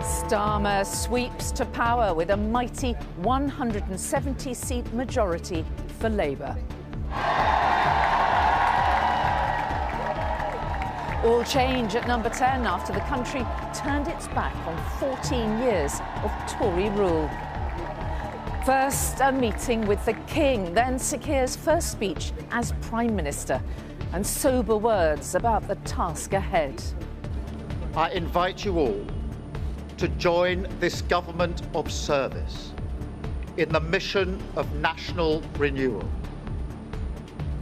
Starmer sweeps to power with a mighty 170-seat majority for Labour. All change at number 10 after the country turned its back on 14 years of Tory rule. First, a meeting with the King, then Sir Keir's first speech as Prime Minister, and sober words about the task ahead. I invite you all to join this government of service in the mission of national renewal.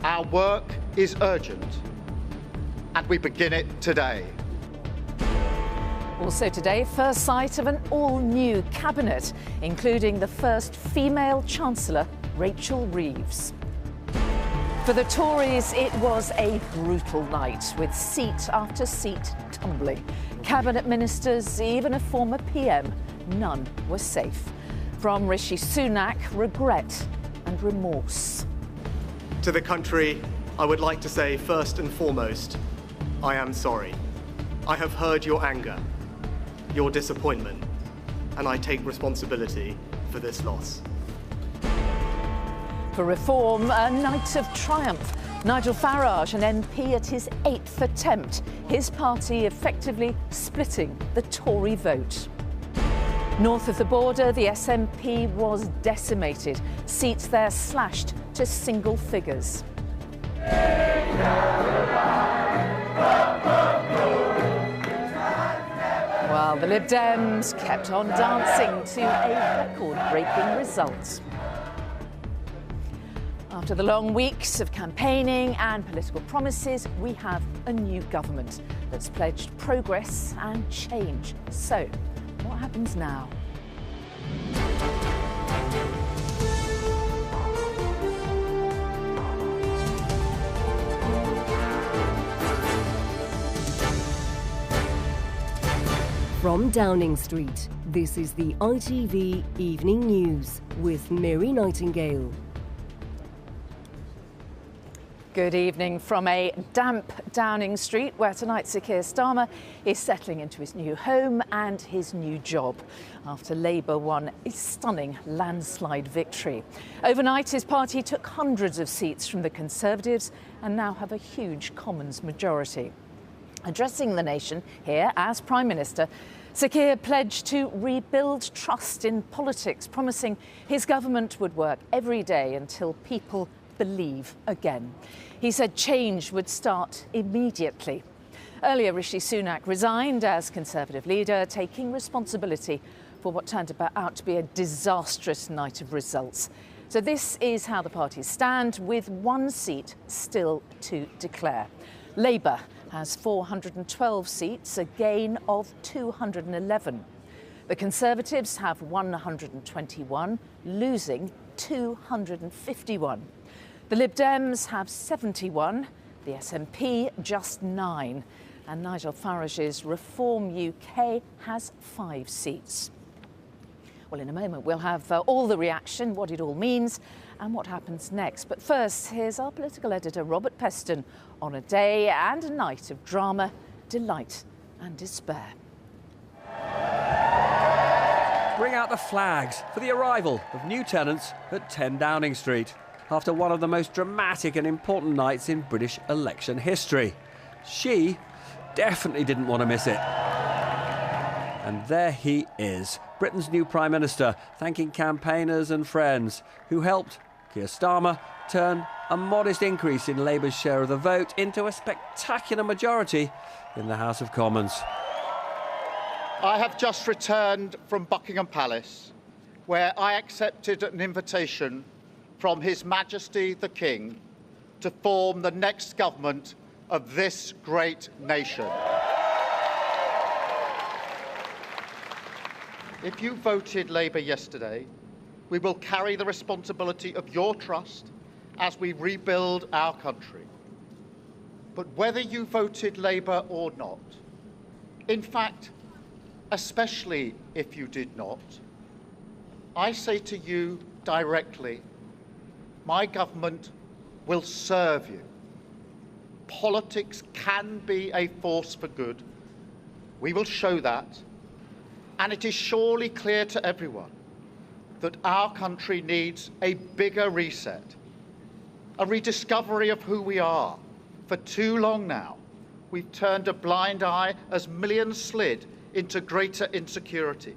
Our work is urgent, and we begin it today. Also today, first sight of an all-new cabinet, including the first female Chancellor, Rachel Reeves. For the Tories, it was a brutal night, with seat after seat tumbling. Cabinet ministers, even a former PM, none were safe. From Rishi Sunak, regret and remorse. To the country, I would like to say first and foremost, I am sorry. I have heard your anger, your disappointment, and I take responsibility for this loss. For reform, a night of triumph. Nigel Farage, an MP at his 8th attempt, his party effectively splitting the Tory vote. North of the border, the SNP was decimated, seats there slashed to single figures. While the Lib Dems kept on dancing to a record-breaking result. After the long weeks of campaigning and political promises, we have a new government that's pledged progress and change. So, what happens now? From Downing Street, this is the ITV Evening News with Mary Nightingale. Good evening from a damp Downing Street, where tonight Sir Keir Starmer is settling into his new home and his new job after Labour won a stunning landslide victory. Overnight, his party took hundreds of seats from the Conservatives and now have a huge Commons majority. Addressing the nation here as Prime Minister, Sir Keir pledged to rebuild trust in politics, promising his government would work every day until people believe again. He said change would start immediately. Earlier, Rishi Sunak resigned as Conservative leader, taking responsibility for what turned out to be a disastrous night of results. So this is how the parties stand, with one seat still to declare. Labour has 412 seats, a gain of 211. The Conservatives have 121, losing 251. The Lib Dems have 71, the SNP just 9, and Nigel Farage's Reform UK has 5 seats. Well, in a moment, we'll have all the reaction, what it all means, and what happens next. But first, here's our political editor, Robert Peston, on a day and a night of drama, delight and despair. Bring out the flags for the arrival of new tenants at 10 Downing Street, after one of the most dramatic and important nights in British election history. She definitely didn't want to miss it. And there he is, Britain's new Prime Minister, thanking campaigners and friends who helped Keir Starmer turn a modest increase in Labour's share of the vote into a spectacular majority in the House of Commons. I have just returned from Buckingham Palace, where I accepted an invitation from His Majesty the King to form the next government of this great nation. If you voted Labour yesterday, we will carry the responsibility of your trust as we rebuild our country. But whether you voted Labour or not, in fact, especially if you did not, I say to you directly, my government will serve you. Politics can be a force for good. We will show that. And it is surely clear to everyone that our country needs a bigger reset, a rediscovery of who we are. For too long now, we've turned a blind eye as millions slid into greater insecurity.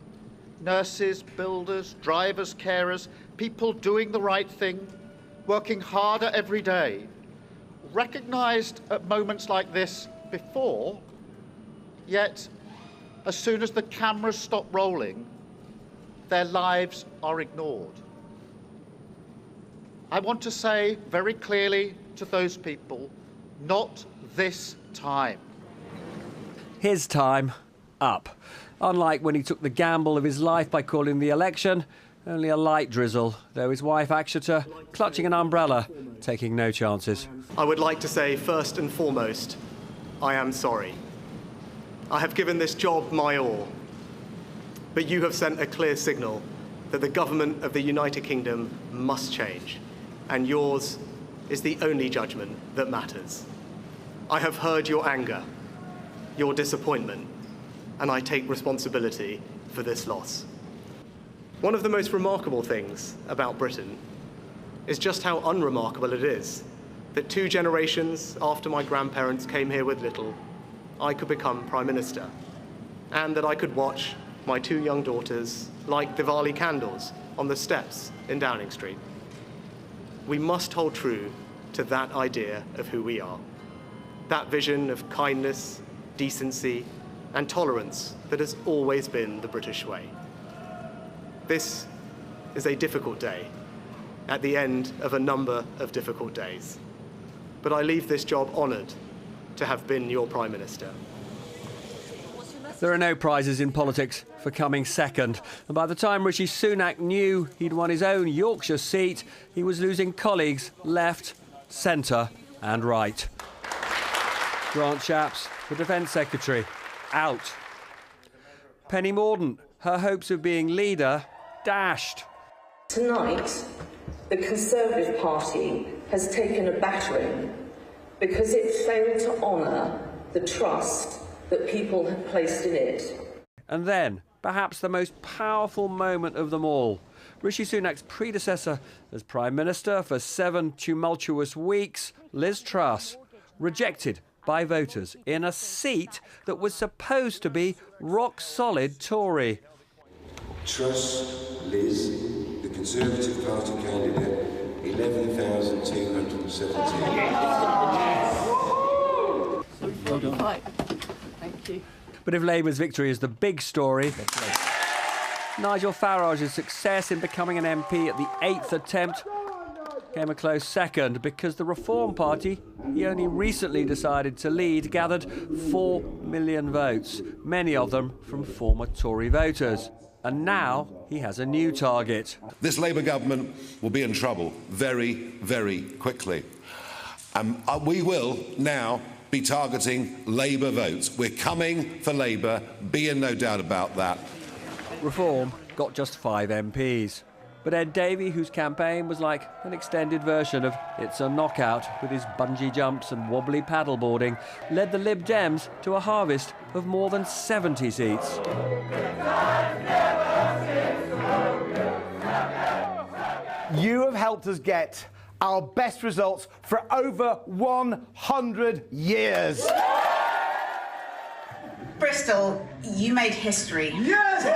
Nurses, builders, drivers, carers, people doing the right thing, working harder every day, recognised at moments like this before, yet as soon as the cameras stop rolling, their lives are ignored. I want to say very clearly to those people, not this time. His time up. Unlike when he took the gamble of his life by calling the election, only a light drizzle, though his wife Akshata, clutching an umbrella, taking no chances. I would like to say first and foremost, I am sorry. I have given this job my all, but you have sent a clear signal that the government of the United Kingdom must change, and yours is the only judgment that matters. I have heard your anger, your disappointment, and I take responsibility for this loss. One of the most remarkable things about Britain is just how unremarkable it is that 2 generations after my grandparents came here with little, I could become Prime Minister, and that I could watch my 2 young daughters light Diwali candles on the steps in Downing Street. We must hold true to that idea of who we are, that vision of kindness, decency, and tolerance that has always been the British way. This is a difficult day, at the end of a number of difficult days. But I leave this job honoured to have been your Prime Minister. There are no prizes in politics for coming second. And by the time Rishi Sunak knew he'd won his own Yorkshire seat, he was losing colleagues left, centre and right. Grant Shapps, the Defence Secretary, out. Penny Mordaunt, her hopes of being leader, dashed. Tonight, the Conservative Party has taken a battering because it failed to honour the trust that people had placed in it. And then, perhaps the most powerful moment of them all, Rishi Sunak's predecessor as Prime Minister for 7 tumultuous weeks, Liz Truss, rejected by voters in a seat that was supposed to be rock-solid Tory. Truss, Liz, the Conservative Party candidate, 11,217. Right. Thank you. But if Labour's victory is the big story, Nigel Farage's success in becoming an MP at the 8th attempt came a close second because the Reform Party he only recently decided to lead gathered 4 million votes, many of them from former Tory voters. And now he has a new target. This Labour government will be in trouble very, very quickly. We will now be targeting Labour votes. We're coming for Labour, be in no doubt about that. Reform got just 5 MPs. But Ed Davey, whose campaign was like an extended version of It's a Knockout with his bungee jumps and wobbly paddleboarding, led the Lib Dems to a harvest of more than 70 seats. You have helped us get our best results for over 100 years. Bristol, you made history. Yes!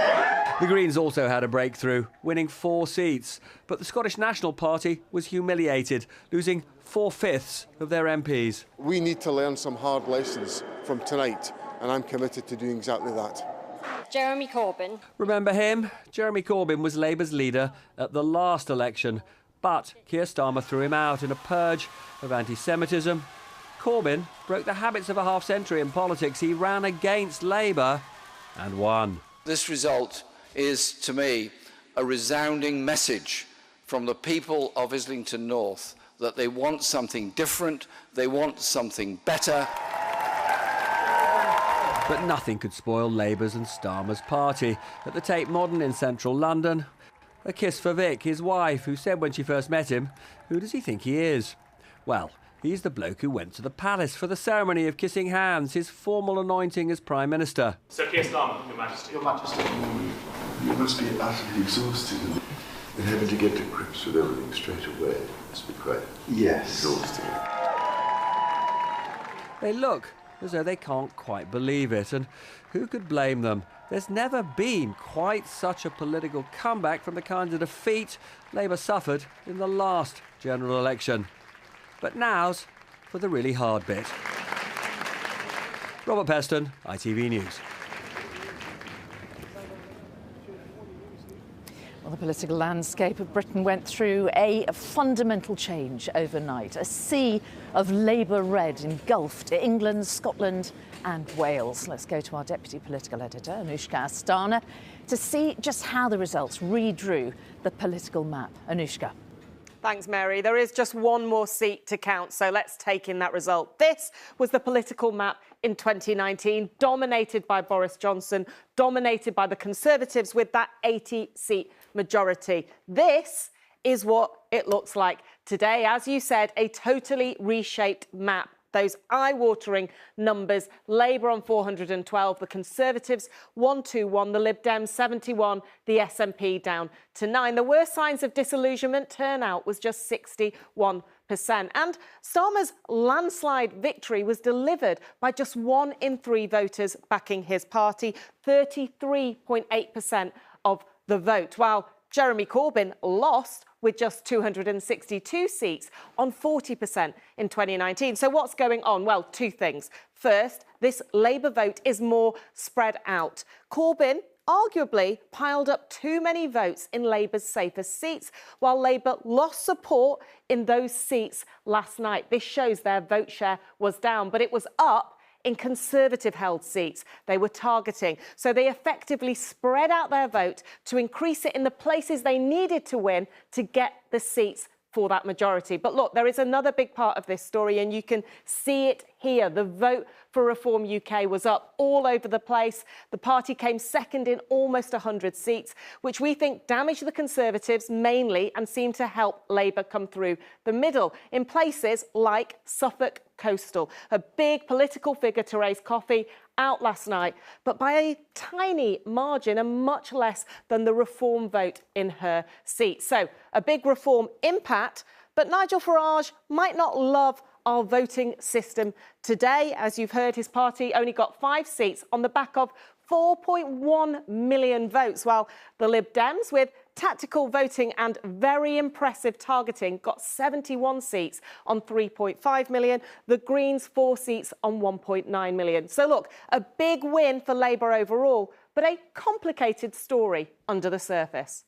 The Greens also had a breakthrough, winning 4 seats. But the Scottish National Party was humiliated, losing 4/5 of their MPs. We need to learn some hard lessons from tonight, and I'm committed to doing exactly that. Jeremy Corbyn. Remember him? Jeremy Corbyn was Labour's leader at the last election. But Keir Starmer threw him out in a purge of anti-Semitism. Corbyn broke the habits of a half-century in politics. He ran against Labour and won. This result is, to me, a resounding message from the people of Islington North that they want something different, they want something better. But nothing could spoil Labour's and Starmer's party. At the Tate Modern in central London, a kiss for Vic, his wife, who said when she first met him, "Who does he think he is?" Well, He's the bloke who went to the palace for the ceremony of kissing hands, his formal anointing as Prime Minister. Sir Keir Starmer, Your Majesty. Your Majesty. You must be utterly exhausted and having to get to grips with everything straight away. It must be quite exhausting. They look as though they can't quite believe it, and who could blame them? There's never been quite such a political comeback from the kind of defeat Labour suffered in the last general election. But now's for the really hard bit. Robert Peston, ITV News. Well, the political landscape of Britain went through a fundamental change overnight. A sea of Labour red engulfed England, Scotland and Wales. Let's go to our deputy political editor, Anushka Astana, to see just how the results redrew the political map. Anushka. Thanks, Mary. There is just one more seat to count, so let's take in that result. This was the political map in 2019, dominated by Boris Johnson, dominated by the Conservatives with that 80-seat majority. This is what it looks like today. As you said, a totally reshaped map. Those eye-watering numbers: Labour on 412, the Conservatives 121, the Lib Dems 71, the SNP down to 9. The worst signs of disillusionment, turnout was just 61%. And Starmer's landslide victory was delivered by just 1 in 3 voters backing his party, 33.8% of the vote, while Jeremy Corbyn lost with just 262 seats on 40% in 2019. So what's going on? Well, 2 things. First, this Labour vote is more spread out. Corbyn arguably piled up too many votes in Labour's safest seats, while Labour lost support in those seats last night. This shows their vote share was down, but it was up in Conservative-held seats they were targeting. So they effectively spread out their vote to increase it in the places they needed to win to get the seats for that majority. But look, there is another big part of this story, and you can see it here. The vote for Reform UK was up all over the place. The party came second in almost 100 seats, which we think damaged the Conservatives mainly and seemed to help Labour come through the middle in places like Suffolk Coastal. A big political figure, Therese Coffey, out last night, but by a tiny margin and much less than the Reform vote in her seat. So a big Reform impact, but Nigel Farage might not love our voting system today. As you've heard, his party only got 5 seats on the back of 4.1 million votes, while the Lib Dems, with tactical voting and very impressive targeting, got 71 seats on 3.5 million. The Greens 4 seats on 1.9 million. So look, a big win for Labour overall, but a complicated story under the surface.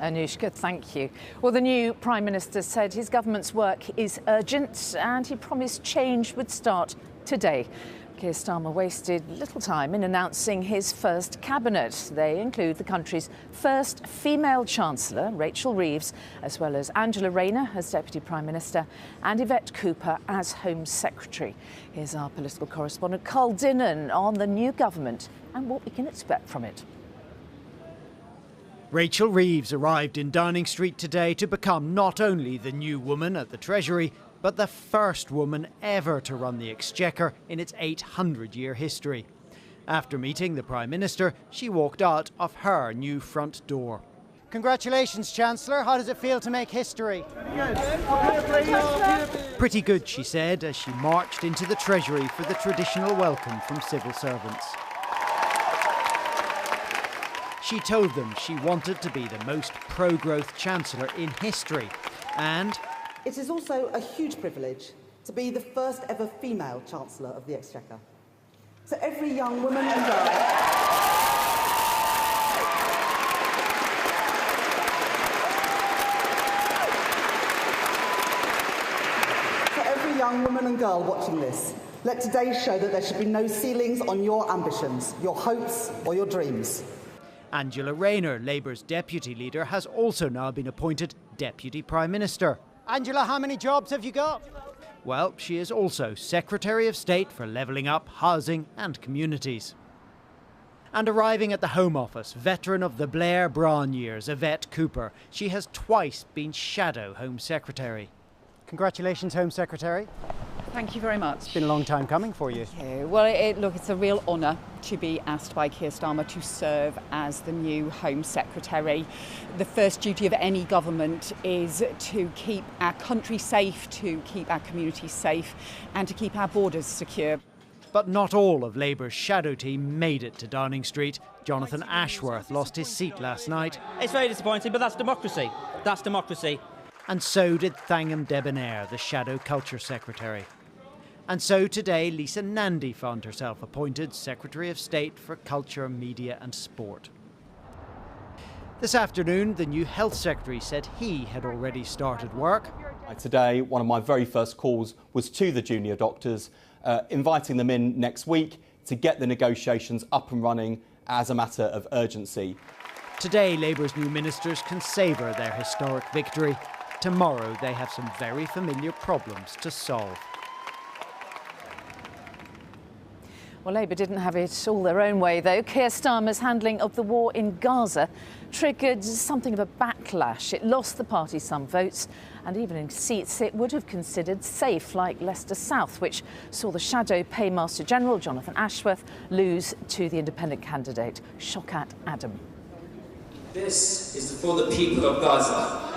Anushka, thank you. Well, the new Prime Minister said his government's work is urgent and he promised change would start today. Keir Starmer wasted little time in announcing his first cabinet. They include the country's first female Chancellor, Rachel Reeves, as well as Angela Rayner as Deputy Prime Minister and Yvette Cooper as Home Secretary. Here's our political correspondent Carl Dinnan on the new government and what we can expect from it. Rachel Reeves arrived in Downing Street today to become not only the new woman at the Treasury, but the first woman ever to run the Exchequer in its 800-year history. After meeting the Prime Minister, she walked out of her new front door. Congratulations, Chancellor. How does it feel to make history? Pretty good, she said, as she marched into the Treasury for the traditional welcome from civil servants. She told them she wanted to be the most pro-growth Chancellor in history, and it is also a huge privilege to be the first ever female Chancellor of the Exchequer. So every young woman and girl... For every young woman and girl watching this, let today show that there should be no ceilings on your ambitions, your hopes or your dreams. Angela Rayner, Labour's deputy leader, has also now been appointed Deputy Prime Minister. Angela, how many jobs have you got? Well, she is also Secretary of State for Levelling Up, Housing and Communities. And arriving at the Home Office, veteran of the Blair-Brown years, Yvette Cooper. She has twice been Shadow Home Secretary. Congratulations, Home Secretary. Thank you very much. It's been a long time coming for you. Well, look, it's a real honour to be asked by Keir Starmer to serve as the new Home Secretary. The first duty of any government is to keep our country safe, to keep our communities safe, and to keep our borders secure. But not all of Labour's shadow team made it to Downing Street. Jonathan Ashworth lost his seat last night. It's very disappointing, but that's democracy. That's democracy. And so did Thangam Debonair, the shadow culture secretary. And so today, Lisa Nandy found herself appointed Secretary of State for Culture, Media and Sport. This afternoon, the new Health Secretary said he had already started work. Today, one of my very first calls was to the junior doctors, inviting them in next week to get the negotiations up and running as a matter of urgency. Today, Labour's new ministers can savour their historic victory. Tomorrow, they have some very familiar problems to solve. Well, Labour didn't have it all their own way, though. Keir Starmer's handling of the war in Gaza triggered something of a backlash. It lost the party some votes, and even in seats it would have considered safe, like Leicester South, which saw the shadow Paymaster General, Jonathan Ashworth, lose to the independent candidate, Shaukat Adam. This is for the people of Gaza.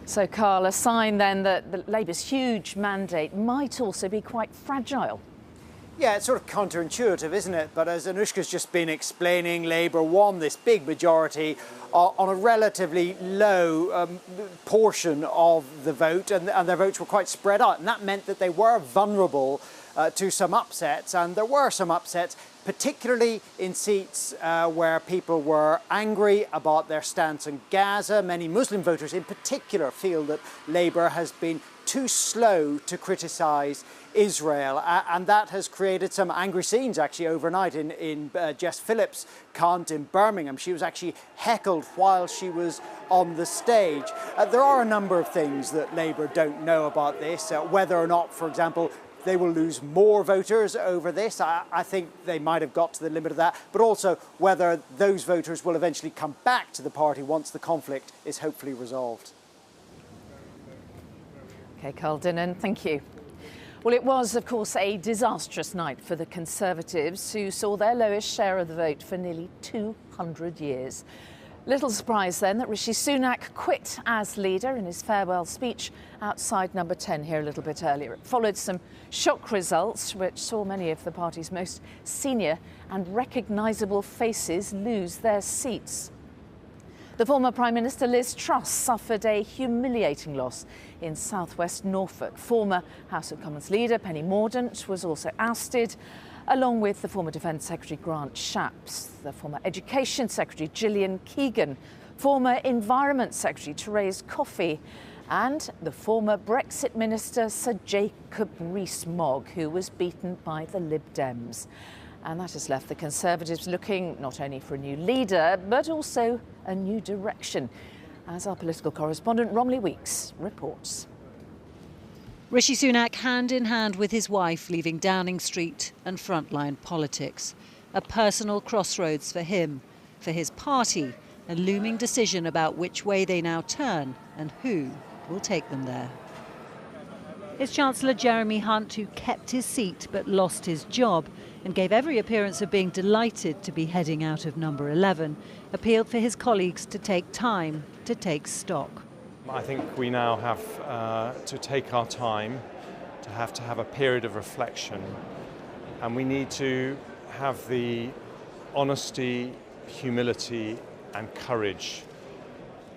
So, Carl, a sign then that Labour's huge mandate might also be quite fragile. Yeah, it's sort of counterintuitive, isn't it? But as Anushka's just been explaining, Labour won this big majority on a relatively low portion of the vote, and their votes were quite spread out. And that meant that they were vulnerable to some upsets, and there were some upsets, particularly in seats where people were angry about their stance on Gaza. Many Muslim voters in particular feel that Labour has been too slow to criticise Israel, and that has created some angry scenes actually overnight in Jess Phillips' count in Birmingham. She was actually heckled while she was on the stage. There are a number of things that Labour don't know about this, whether or not, for example, they will lose more voters over this. I think they might have got to the limit of that, but also whether those voters will eventually come back to the party once the conflict is hopefully resolved. OK, Carl Dinnan, thank you. Well, it was, of course, a disastrous night for the Conservatives, who saw their lowest share of the vote for nearly 200 years. Little surprise then that Rishi Sunak quit as leader in his farewell speech outside number 10 here a little bit earlier. It followed some shock results which saw many of the party's most senior and recognisable faces lose their seats. The former Prime Minister Liz Truss suffered a humiliating loss in southwest Norfolk. Former House of Commons leader Penny Mordaunt was also ousted, along with the former Defence Secretary Grant Shapps, the former Education Secretary Gillian Keegan, former Environment Secretary Therese Coffey, and the former Brexit Minister Sir Jacob Rees-Mogg, who was beaten by the Lib Dems. And that has left the Conservatives looking not only for a new leader, but also a new direction, as our political correspondent Romley Weeks reports. Rishi Sunak hand in hand with his wife leaving Downing Street and frontline politics. A personal crossroads for him, for his party, a looming decision about which way they now turn and who will take them there. It's Chancellor Jeremy Hunt, who kept his seat but lost his job and gave every appearance of being delighted to be heading out of number 11, appealed for his colleagues to take time to take stock. I think we now have to take our time, to have a period of reflection, and we need to have the honesty, humility and courage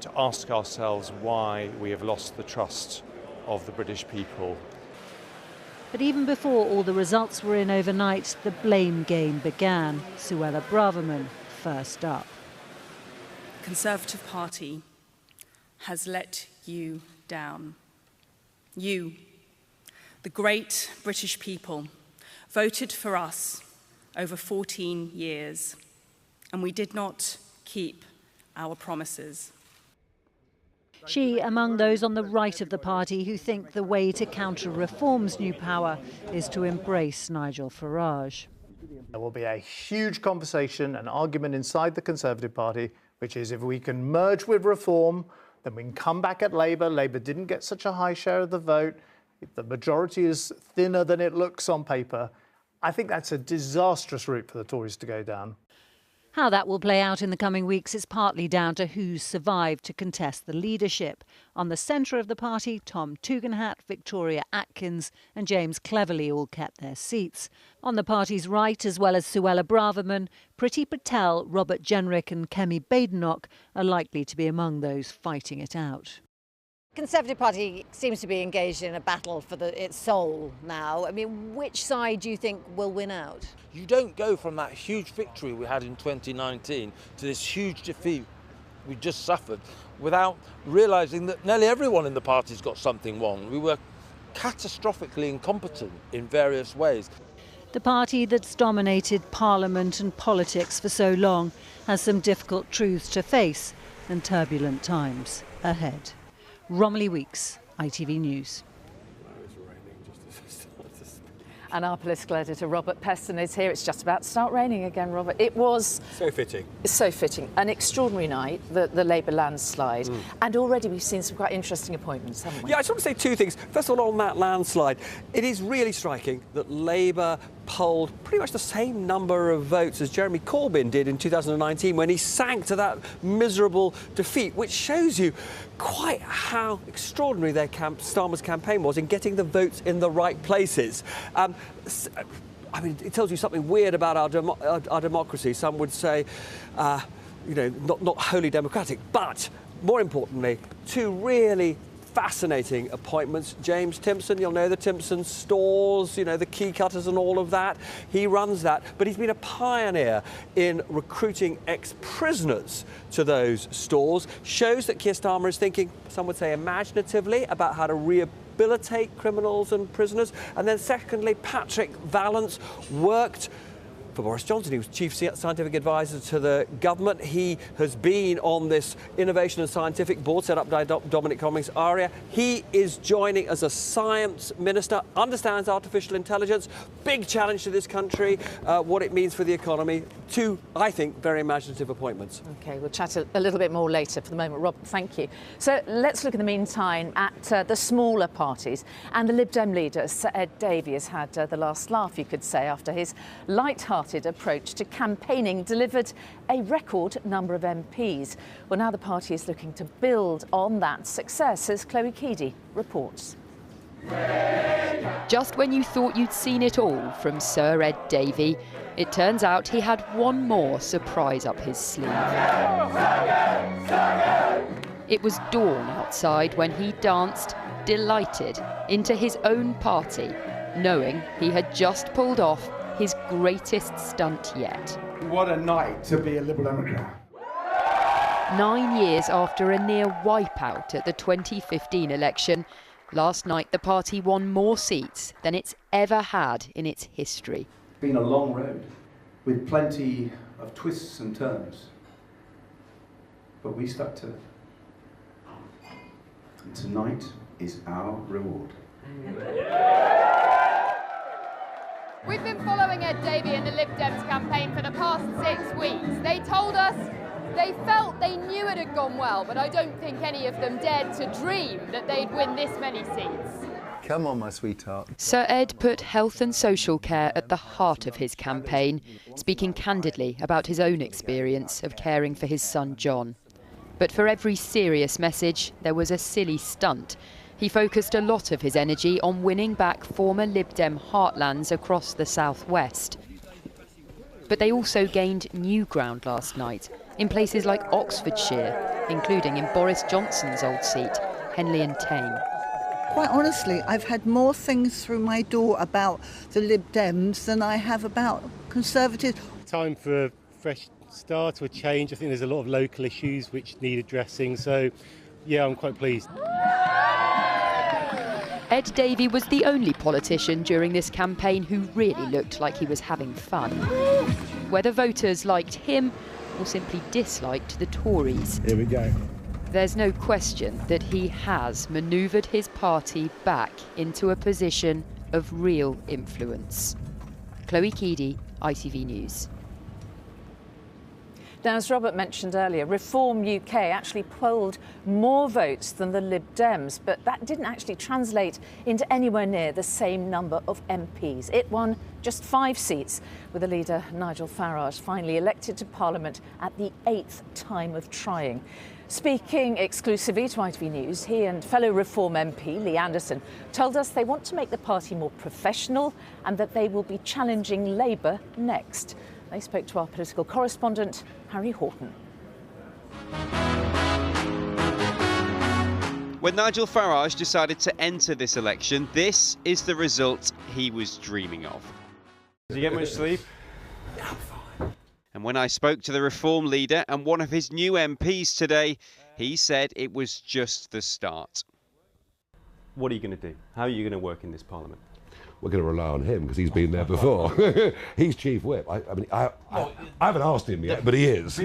to ask ourselves why we have lost the trust of the British people. But even before all the results were in overnight, the blame game began. Suella Braverman first up. The Conservative Party has let you down. You, the great British people, voted for us over 14 years, and we did not keep our promises. She among those on the right of the party who think the way to counter Reform's new power is to embrace Nigel Farage. There will be a huge conversation and argument inside the Conservative Party, which is if we can merge with Reform, then we can come back at Labour. Labour didn't get such a high share of the vote. The majority is thinner than it looks on paper. I think that's a disastrous route for the Tories to go down. How that will play out in the coming weeks is partly down to who's survived to contest the leadership. On the centre of the party, Tom Tugendhat, Victoria Atkins and James Cleverly all kept their seats. On the party's right, as well as Suella Braverman, Priti Patel, Robert Jenrick and Kemi Badenoch are likely to be among those fighting it out. The Conservative Party seems to be engaged in a battle for its soul now. I mean, which side do you think will win out? You don't go from that huge victory we had in 2019 to this huge defeat we just suffered without realising that nearly everyone in the party's got something wrong. We were catastrophically incompetent in various ways. The party that's dominated Parliament and politics for so long has some difficult truths to face and turbulent times ahead. Romilly Weeks, ITV News. And our political editor, Robert Peston, is here. It's just about to start raining again, Robert. It was... So fitting. So fitting. An extraordinary night, the Labour landslide. And already we've seen some quite interesting appointments, haven't we? Yeah, I just want to say two things. First of all, on that landslide, it is really striking that Labour polled pretty much the same number of votes as Jeremy Corbyn did in 2019 when he sank to that miserable defeat, which shows you quite how extraordinary Starmer's campaign was in getting the votes in the right places. I mean, it tells you something weird about our democracy. Some would say, you know, not wholly democratic, but more importantly, two really fascinating appointments. James Timpson, you'll know the Timpson stores, you know, the key cutters and all of that. He runs that, but he's been a pioneer in recruiting ex-prisoners to those stores. Shows that Keir Starmer is thinking, some would say imaginatively, about how to rehabilitate criminals and prisoners. And then secondly, Patrick Vallance worked for Boris Johnson. He was Chief Scientific Advisor to the government. He has been on this Innovation and Scientific Board set up by Dominic Cummings-Arya. He is joining as a science minister, understands artificial intelligence, big challenge to this country, what it means for the economy. Two, I think, very imaginative appointments. OK, we'll chat a little bit more later. For the moment, Rob, thank you. So let's look in the meantime at the smaller parties. And the Lib Dem leader, Sir Ed Davey, has had the last laugh, you could say, after his light-hearted approach to campaigning delivered a record number of MPs. Well, now the party is looking to build on that success, as Chloe Keedy reports. Just when you thought you'd seen it all from Sir Ed Davey, it turns out he had one more surprise up his sleeve. It was dawn outside when he danced, delighted, into his own party, knowing he had just pulled off his greatest stunt yet. What a night to be a Liberal Democrat. 9 years after a near wipeout at the 2015 election, last night the party won more seats than it's ever had in its history. It's been a long road with plenty of twists and turns, but we stuck to it. And tonight is our reward. We've been following Ed Davey and the Lib Dems campaign for the past 6 weeks. They told us they felt they knew it had gone well, but I don't think any of them dared to dream that they'd win this many seats. Come on, my sweetheart. Sir Ed put health and social care at the heart of his campaign, speaking candidly about his own experience of caring for his son John. But for every serious message, there was a silly stunt. He focused a lot of his energy on winning back former Lib Dem heartlands across the southwest. But they also gained new ground last night, in places like Oxfordshire, including in Boris Johnson's old seat, Henley and Tame. Quite honestly, I've had more things through my door about the Lib Dems than I have about Conservatives. Time for a fresh start or a change. I think there's a lot of local issues which need addressing, so yeah, I'm quite pleased. Ed Davey was the only politician during this campaign who really looked like he was having fun. Whether voters liked him or simply disliked the Tories. Here we go. There's no question that he has manoeuvred his party back into a position of real influence. Chloe Keedy, ITV News. Now, as Robert mentioned earlier, Reform UK actually polled more votes than the Lib Dems, but that didn't actually translate into anywhere near the same number of MPs. It won just 5 seats, with the leader, Nigel Farage, finally elected to Parliament at the 8th time of trying. Speaking exclusively to ITV News, he and fellow Reform MP Lee Anderson told us they want to make the party more professional and that they will be challenging Labour next. They spoke to our political correspondent, Harry Horton. When Nigel Farage decided to enter this election, this is the result he was dreaming of. Did you get much sleep? And when I spoke to the Reform leader and one of his new MPs today, he said it was just the start. What are you going to do? How are you going to work in this Parliament? We're going to rely on him because he's been there before. He's chief whip. I haven't asked him yet, but he is.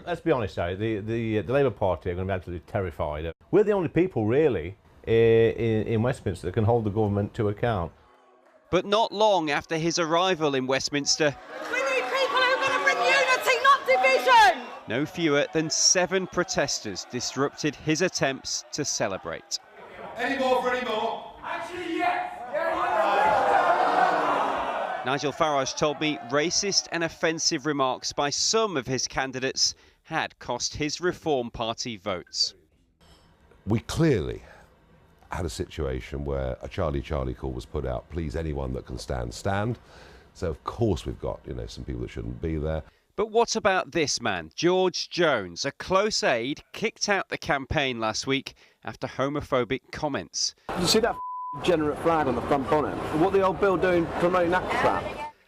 Let's be honest, though. The Labour Party are going to be absolutely terrified. We're the only people, really, in Westminster that can hold the government to account. But not long after his arrival in Westminster, we need people who are going to bring unity, not division. No fewer than 7 protesters disrupted his attempts to celebrate. Any more for any more? Actually, yes. Nigel Farage told me racist and offensive remarks by some of his candidates had cost his Reform Party votes. We clearly had a situation where a Charlie call was put out, please anyone that can stand, stand. So of course we've got, some people that shouldn't be there. But what about this man, George Jones, a close aide kicked out the campaign last week after homophobic comments. Did you see that degenerate flag on the front bonnet? What the old Bill doing promoting that crap?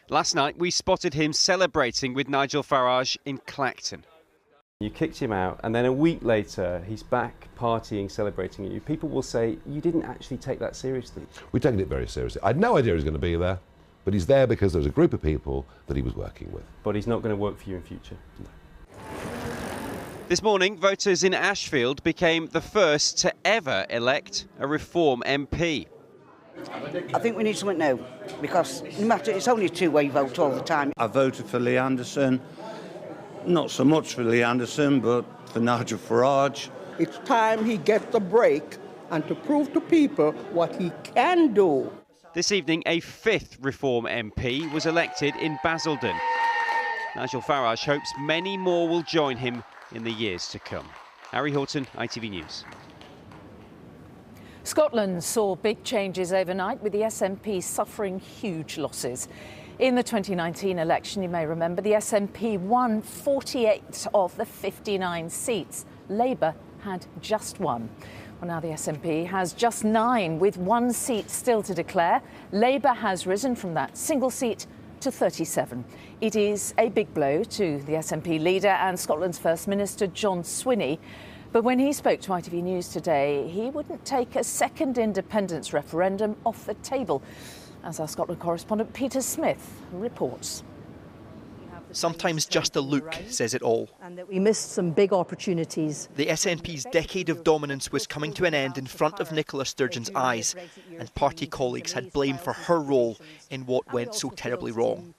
Last night we spotted him celebrating with Nigel Farage in Clacton. You kicked him out, and then a week later he's back partying, celebrating you. People will say, you didn't actually take that seriously. We've taken it very seriously. I had no idea he was going to be there, but he's there because there's a group of people that he was working with. But he's not going to work for you in future. No. This morning, voters in Ashfield became the first to ever elect a Reform MP. I think we need something new, because no matter, it's only a two-way vote all the time. I voted for Lee Anderson, not so much for Lee Anderson, but for Nigel Farage. It's time he gets a break and to prove to people what he can do. This evening, a 5th Reform MP was elected in Basildon. Nigel Farage hopes many more will join him in the years to come. Harry Horton, ITV News. Scotland saw big changes overnight, with the SNP suffering huge losses. In the 2019 election, you may remember, the SNP won 48 of the 59 seats. Labour had just 1. Well, now the SNP has just 9, with 1 seat still to declare. Labour has risen from that single seat to 37. It is a big blow to the SNP leader and Scotland's First Minister, John Swinney. But when he spoke to ITV News today, he wouldn't take a second independence referendum off the table, as our Scotland correspondent Peter Smith reports. Sometimes just a look says it all. And that we missed some big opportunities. The SNP's decade of dominance was coming to an end in front of Nicola Sturgeon's eyes, and party colleagues had blame for her role in what went so terribly wrong.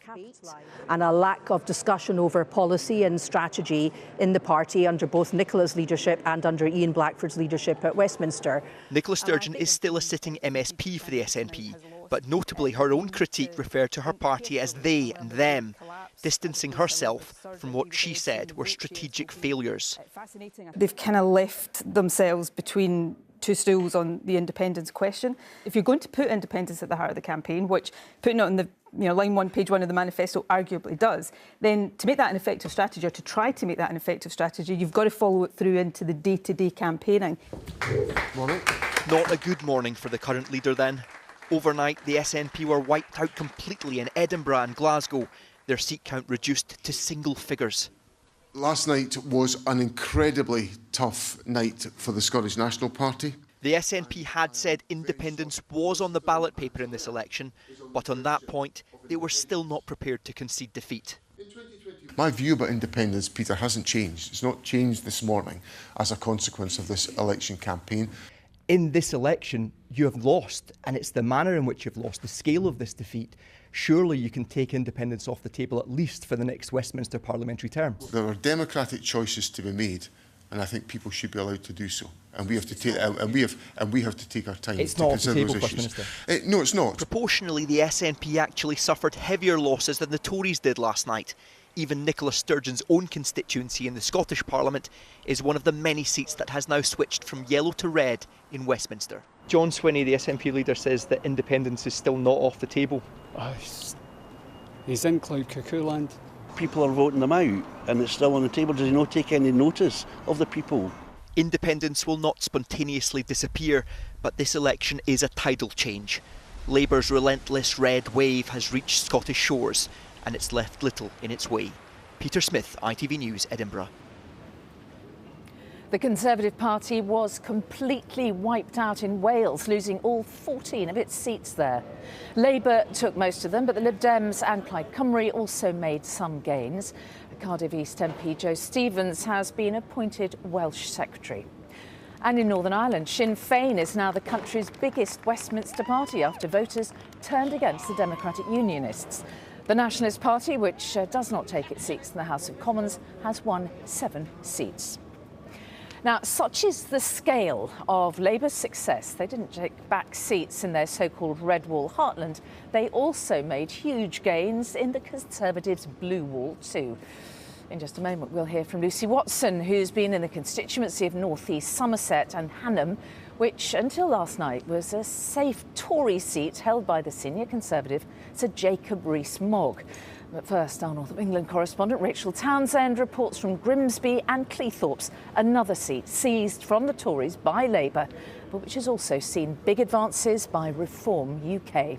And a lack of discussion over policy and strategy in the party under both Nicola's leadership and under Ian Blackford's leadership at Westminster. Nicola Sturgeon is still a sitting MSP for the SNP, but notably her own critique referred to her party as they and them, distancing herself from what she said were strategic failures. They've kind of left themselves between two stools on the independence question. If you're going to put independence at the heart of the campaign, which putting it on the line 1, page 1 of the manifesto arguably does, then to make that an effective strategy, or to try to make that an effective strategy, you've got to follow it through into the day-to-day campaigning. Morning. Not a good morning for the current leader then. Overnight, the SNP were wiped out completely in Edinburgh and Glasgow, their seat count reduced to single figures. Last night was an incredibly tough night for the Scottish National Party. The SNP had said independence was on the ballot paper in this election, but on that point, they were still not prepared to concede defeat. My view about independence, Peter, hasn't changed. It's not changed this morning as a consequence of this election campaign. In this election, you have lost, and it's the manner in which you've lost, the scale of this defeat. Surely you can take independence off the table, at least for the next Westminster parliamentary term. There are democratic choices to be made, and I think people should be allowed to do so. And we have to take we have to take our time it's to not consider off the table, those First issues. Minister. No, it's not. Proportionally, the SNP actually suffered heavier losses than the Tories did last night. Even Nicola Sturgeon's own constituency in the Scottish Parliament is one of the many seats that has now switched from yellow to red in Westminster. John Swinney, the SNP leader, says that independence is still not off the table. He's in cloud cuckoo land. People are voting them out and it's still on the table. Does he not take any notice of the people? Independence will not spontaneously disappear, but this election is a tidal change. Labour's relentless red wave has reached Scottish shores, and it's left little in its way. Peter Smith, ITV News, Edinburgh. The Conservative Party was completely wiped out in Wales, losing all 14 of its seats there. Labour took most of them, but the Lib Dems and Plaid Cymru also made some gains. Cardiff East MP Joe Stevens has been appointed Welsh Secretary. And in Northern Ireland, Sinn Féin is now the country's biggest Westminster party after voters turned against the Democratic Unionists. The Nationalist Party, which does not take its seats in the House of Commons, has won 7 seats. Now, such is the scale of Labour's success. They didn't take back seats in their so-called Red Wall heartland. They also made huge gains in the Conservatives' Blue Wall too. In just a moment, we'll hear from Lucy Watson, who's been in the constituency of North East Somerset and Hanham, which until last night was a safe Tory seat held by the senior Conservative Sir Jacob Rees-Mogg. But first, our North of England correspondent Rachel Townsend reports from Grimsby and Cleethorpes, another seat seized from the Tories by Labour, but which has also seen big advances by Reform UK.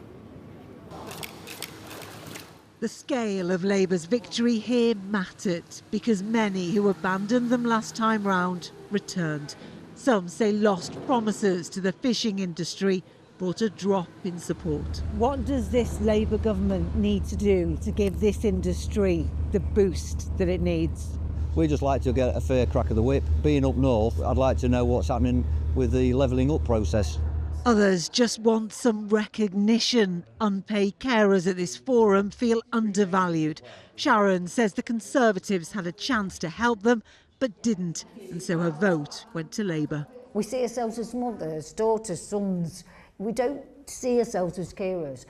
The scale of Labour's victory here mattered because many who abandoned them last time round returned. Some say lost promises to the fishing industry brought a drop in support. What does this Labour government need to do to give this industry the boost that it needs? We just like to get a fair crack of the whip. Being up north, I'd like to know what's happening with the levelling up process. Others just want some recognition. Unpaid carers at this forum feel undervalued. Sharon says the Conservatives had a chance to help them, but didn't, and so her vote went to Labour. We see ourselves as mothers, daughters, sons. We don't see ourselves as carers.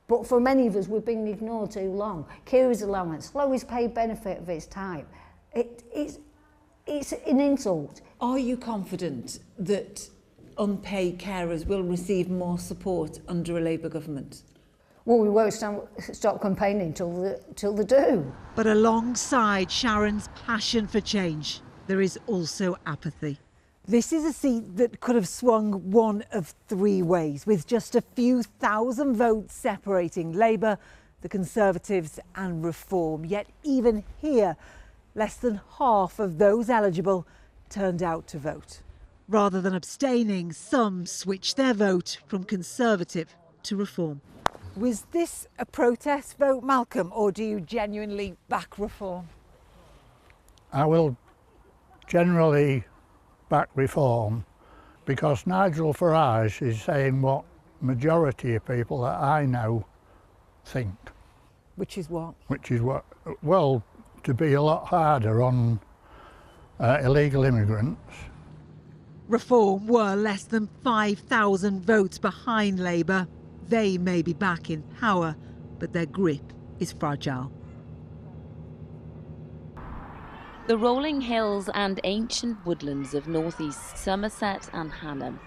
But for many of us, we've been ignored too long. Carers allowance, lowest paid benefit of its type. It's an insult. Are you confident that unpaid carers will receive more support under a Labour government? Well, we won't stop campaigning till they do. But alongside Sharon's passion for change, there is also apathy. This is a seat that could have swung one of 3 ways, with just a few thousand votes separating Labour, the Conservatives and Reform. Yet even here, less than half of those eligible turned out to vote. Rather than abstaining, some switched their vote from Conservative to Reform. Was this a protest vote, Malcolm, or do you genuinely back Reform? I will generally back Reform because Nigel Farage is saying what majority of people that I know think. Which is what? Which is what? Well, to be a lot harder on illegal immigrants. Reform were less than 5,000 votes behind Labour. They may be back in power, but their grip is fragile. The rolling hills and ancient woodlands of northeast Somerset and Hanham,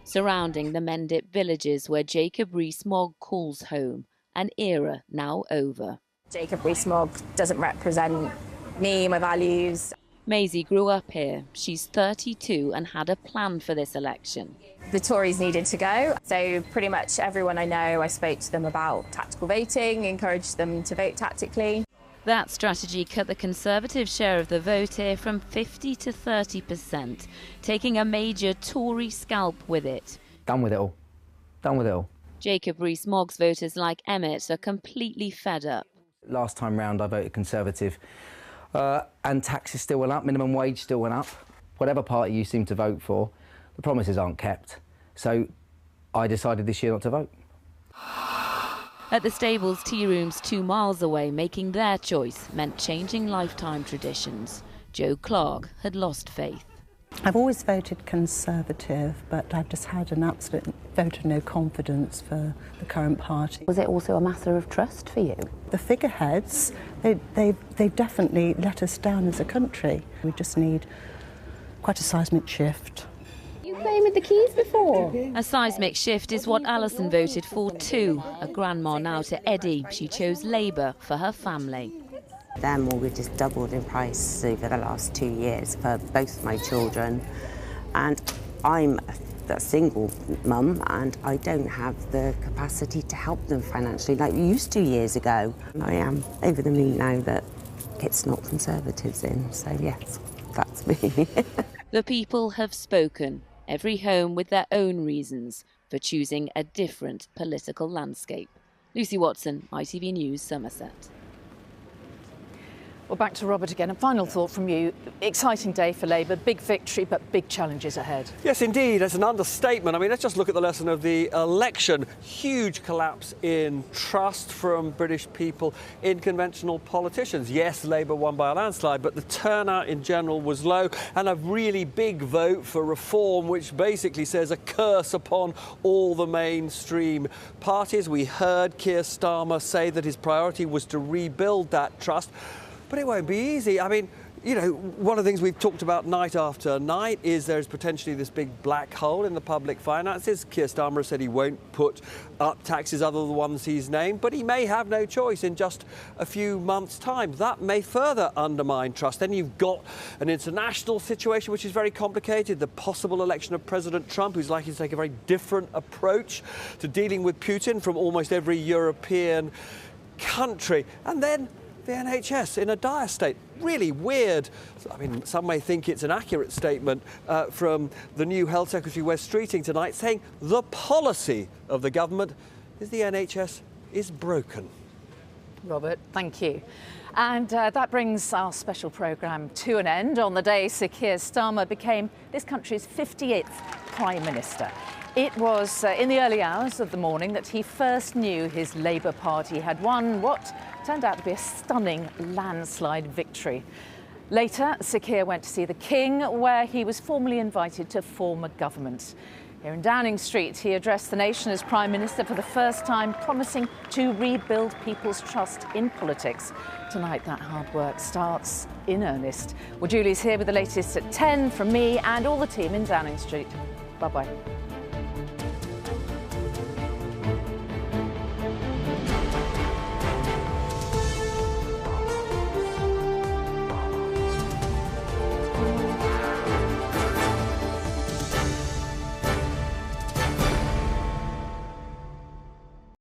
surrounding the Mendip villages where Jacob Rees-Mogg calls home, an era now over. Jacob Rees-Mogg doesn't represent me, my values. Maisie grew up here. She's 32 and had a plan for this election. The Tories needed to go, so pretty much everyone I know, I spoke to them about tactical voting, encouraged them to vote tactically. That strategy cut the Conservative share of the vote here from 50 to 30%, taking a major Tory scalp with it. Done with it all. Done with it all. Jacob Rees-Mogg's voters like Emmett are completely fed up. Last time round I voted Conservative and taxes still went up, minimum wage still went up. Whatever party you seem to vote for, the promises aren't kept. So I decided this year not to vote. At the stables, tea rooms 2 miles away, making their choice meant changing lifetime traditions. Jo Clark had lost faith. I've always voted Conservative, but I've just had an absolute vote of no confidence for the current party. Was it also a matter of trust for you? The figureheads, they've definitely let us down as a country. We just need quite a seismic shift. You playing with the keys before? A seismic shift is what Alison voted for too. A grandma now to Eddie. She chose Labour for her family. Their mortgage has doubled in price over the last 2 years for both my children, and I'm a single mum and I don't have the capacity to help them financially like we used to years ago. I am over the moon now that it's not Conservatives in, so yes, that's me. The people have spoken, every home with their own reasons for choosing a different political landscape. Lucy Watson, ITV News, Somerset. Well, back to Robert again. A final thought from you. Exciting day for Labour, big victory, but big challenges ahead. Yes, indeed. It's an understatement. I mean, let's just look at the lesson of the election. Huge collapse in trust from British people in conventional politicians. Yes, Labour won by a landslide, but the turnout in general was low, and a really big vote for reform, which basically says a curse upon all the mainstream parties. We heard Keir Starmer say that his priority was to rebuild that trust. But it won't be easy. I mean, you know, one of the things we've talked about night after night is there's potentially this big black hole in the public finances. Keir Starmer said he won't put up taxes other than the ones he's named, but he may have no choice in just a few months' time. That may further undermine trust. Then you've got an international situation which is very complicated, the possible election of President Trump, who's likely to take a very different approach to dealing with Putin from almost every European country. And then the NHS in a dire state. Really weird. I mean, some may think it's an accurate statement from the new Health Secretary Wes Streeting tonight, saying the policy of the government is the NHS is broken. Robert, thank you. And that brings our special programme to an end on the day Sir Keir Starmer became this country's 58th Prime Minister. It was in the early hours of the morning that he first knew his Labour Party had won what turned out to be a stunning landslide victory. Later, Sir Keir went to see the King, where he was formally invited to form a government. Here in Downing Street, he addressed the nation as Prime Minister for the first time, promising to rebuild people's trust in politics. Tonight, that hard work starts in earnest. Well, Julie's here with the latest at 10 from me and all the team in Downing Street. Bye-bye.